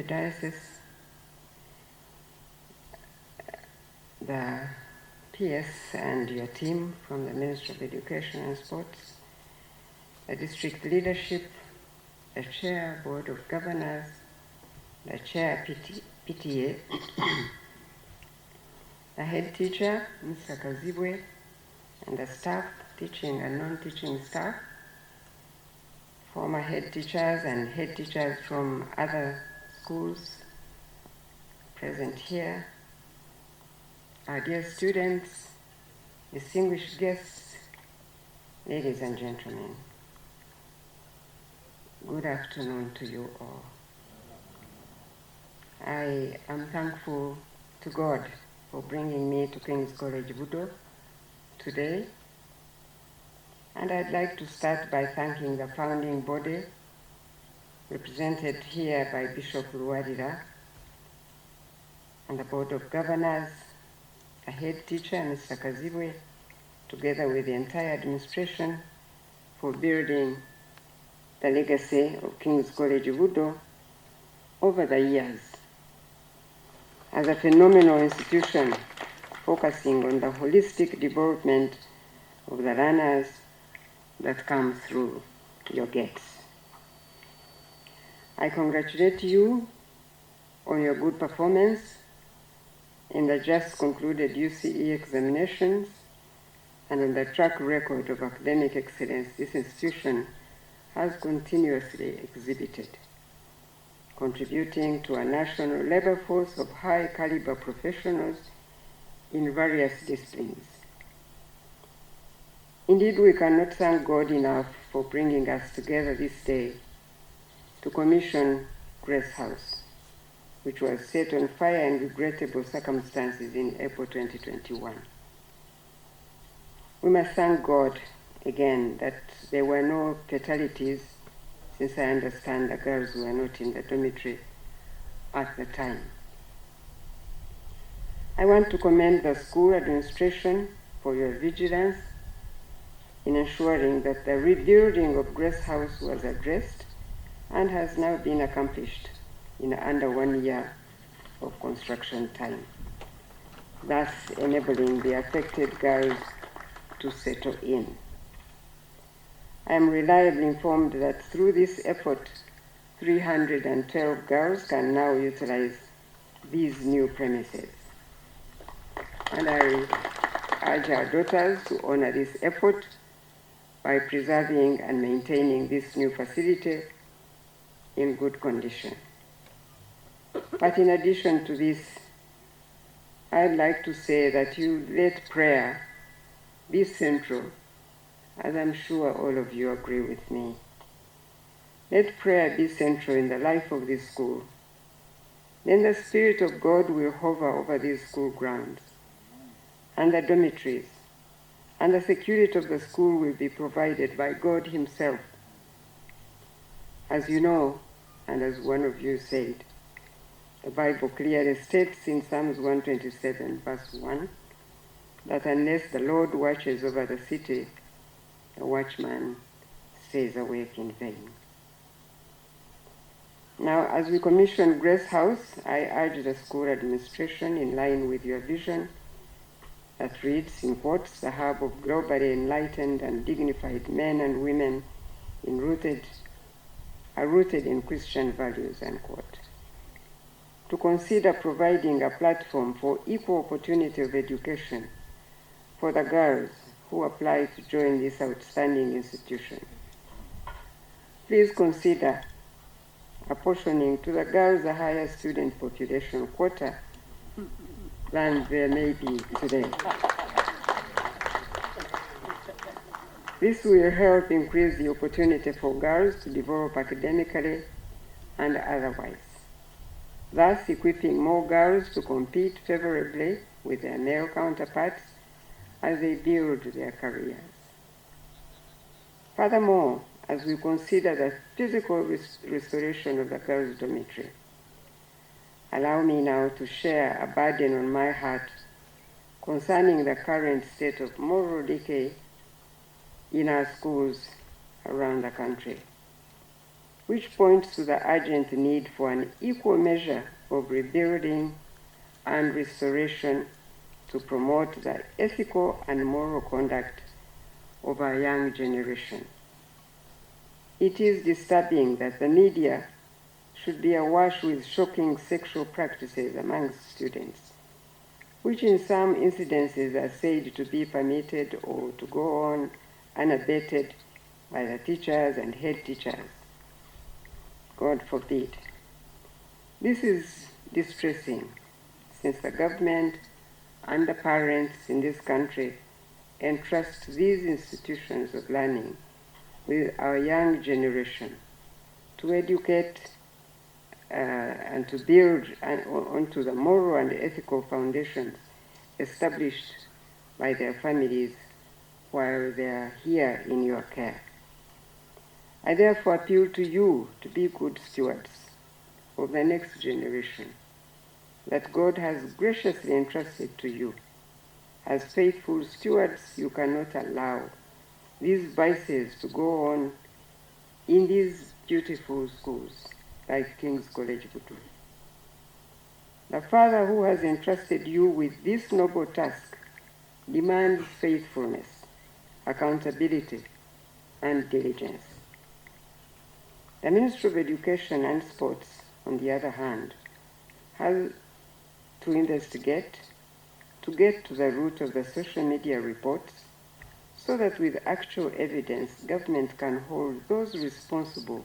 the diocese, the PS and your team from the Ministry of Education and Sports, the district leadership, the chair, board of governors, the chair PTA, the head teacher, Mr. Kazibwe, and the staff, teaching and non-teaching staff, former head teachers and head teachers from other schools present here, our dear students, distinguished guests, ladies and gentlemen, good afternoon to you all. I am thankful to God for bringing me to King's College Budo today, and I'd like to start by thanking the founding body represented here by Bishop Ruwarira and the Board of Governors, a head teacher, Mr. Kazibwe, together with the entire administration for building the legacy of King's College Budo over the years as a phenomenal institution focusing on the holistic development of the learners that come through your gates. I congratulate you on your good performance in the just concluded UCE examinations and on the track record of academic excellence this institution has continuously exhibited, contributing to a national labor force of high caliber professionals in various disciplines. Indeed, we cannot thank God enough for bringing us together this day to commission Grace House, which was set on fire in regrettable circumstances in April 2021. We must thank God again that there were no fatalities, since I understand the girls were not in the dormitory at the time. I want to commend the school administration for your vigilance in ensuring that the rebuilding of Grace House was addressed and has now been accomplished in under 1 year of construction time, thus enabling the affected girls to settle in. I am reliably informed that through this effort, 312 girls can now utilize these new premises. And I urge our daughters to honor this effort by preserving and maintaining this new facility in good condition. But in addition to this, I'd like to say that you let prayer be central, as I'm sure all of you agree with me. Let prayer be central in the life of this school. Then the Spirit of God will hover over these school grounds and the dormitories, and the security of the school will be provided by God Himself. As you know, and as one of you said, the Bible clearly states in Psalms 127, verse 1, that unless the Lord watches over the city, the watchman stays awake in vain. Now, as we commission Grace House, I urge the school administration, in line with your vision that reads, in quotes, the hub of globally enlightened and dignified men and women are rooted in Christian values, unquote, to consider providing a platform for equal opportunity of education for the girls who apply to join this outstanding institution. Please consider apportioning to the girls a higher student population quota than there may be today. This will help increase the opportunity for girls to develop academically and otherwise, thus equipping more girls to compete favorably with their male counterparts as they build their careers. Furthermore, as we consider the physical restoration of the girls' dormitory, allow me now to share a burden on my heart concerning the current state of moral decay in our schools around the country. which points to the urgent need for an equal measure of rebuilding and restoration to promote the ethical and moral conduct of our young generation. It is disturbing that the media should be awash with shocking sexual practices amongst students, which in some incidences are said to be permitted or to go on unabated by the teachers and head teachers. God forbid. This is distressing, since the government and the parents in this country entrust these institutions of learning with our young generation to educate and to build onto the moral and ethical foundations established by their families while they are here in your care. I therefore appeal to you to be good stewards of the next generation that God has graciously entrusted to you. As faithful stewards, you cannot allow these vices to go on in these beautiful schools like King's College Budu. The Father who has entrusted you with this noble task demands faithfulness, accountability, and diligence. The Ministry of Education and Sports, on the other hand, has to investigate, to get to the root of the social media reports, so that with actual evidence, government can hold those responsible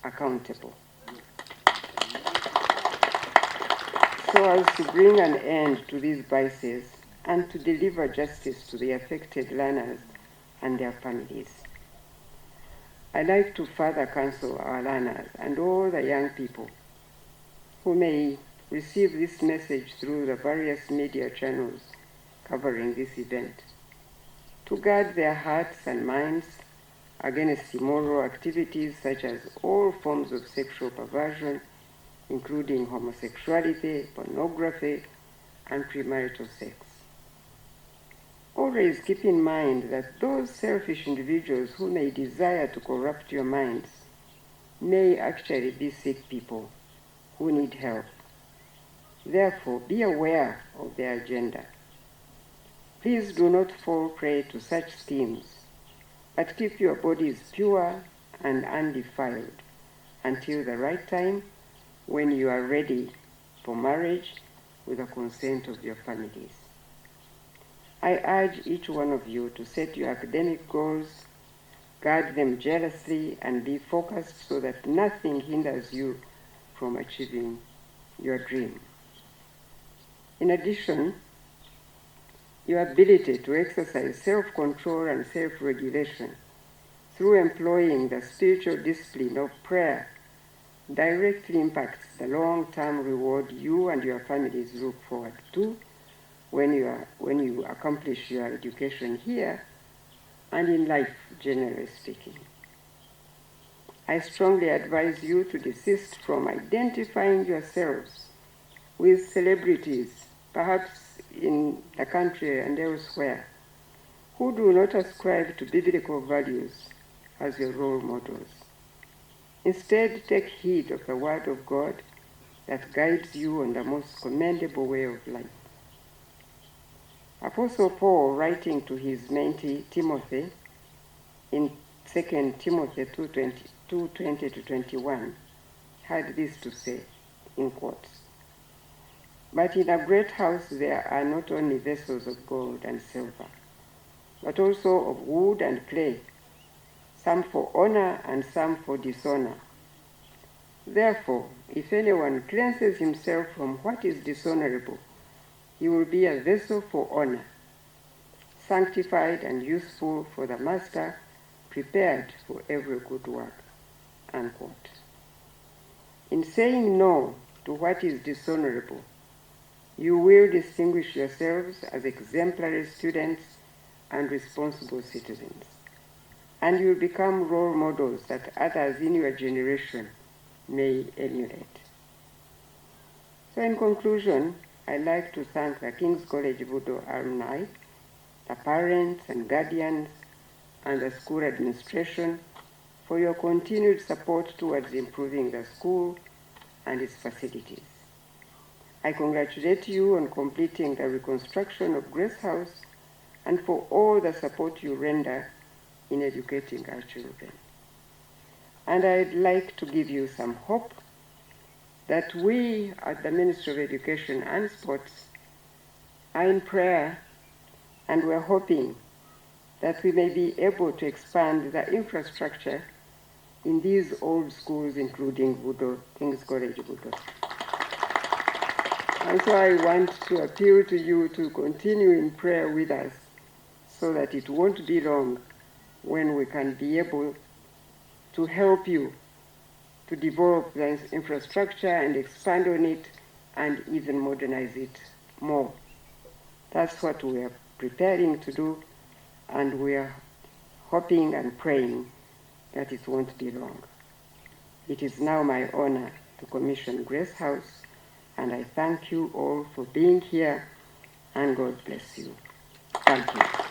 accountable, so as to bring an end to these vices and to deliver justice to the affected learners and their families. I'd like to further counsel our learners and all the young people who may receive this message through the various media channels covering this event to guard their hearts and minds against immoral activities such as all forms of sexual perversion, including homosexuality, pornography, and premarital sex. Always keep in mind that those selfish individuals who may desire to corrupt your minds may actually be sick people who need help. Therefore, be aware of their agenda. Please do not fall prey to such schemes, but keep your bodies pure and undefiled until the right time when you are ready for marriage with the consent of your families. I urge each one of you to set your academic goals, guard them jealously, and be focused so that nothing hinders you from achieving your dream. In addition, your ability to exercise self-control and self-regulation through employing the spiritual discipline of prayer directly impacts the long-term reward you and your families look forward to when you accomplish your education here and in life, generally speaking. I strongly advise you to desist from identifying yourselves with celebrities, perhaps in the country and elsewhere, who do not ascribe to biblical values as your role models. Instead, take heed of the Word of God that guides you on the most commendable way of life. Apostle Paul, writing to his mentee Timothy in 2 Timothy 2:20-21, had this to say, in quotes, "But in a great house there are not only vessels of gold and silver, but also of wood and clay, some for honor and some for dishonor. Therefore, if anyone cleanses himself from what is dishonorable, he will be a vessel for honor, sanctified and useful for the master, prepared for every good work." Unquote. In saying no to what is dishonorable, you will distinguish yourselves as exemplary students and responsible citizens, and you will become role models that others in your generation may emulate. So in conclusion, I'd like to thank the King's College Budo alumni, the parents and guardians, and the school administration for your continued support towards improving the school and its facilities. I congratulate you on completing the reconstruction of Grace House and for all the support you render in educating our children. And I'd like to give you some hope that we at the Ministry of Education and Sports are in prayer, and we're hoping that we may be able to expand the infrastructure in these old schools, including Budo, King's College Budo. And so I want to appeal to you to continue in prayer with us so that it won't be long when we can be able to help you to develop the infrastructure and expand on it and even modernize it more. That's what we are preparing to do, and we are hoping and praying that it won't be long. It is now my honor to commission Grace House, and I thank you all for being here, and God bless you. Thank you.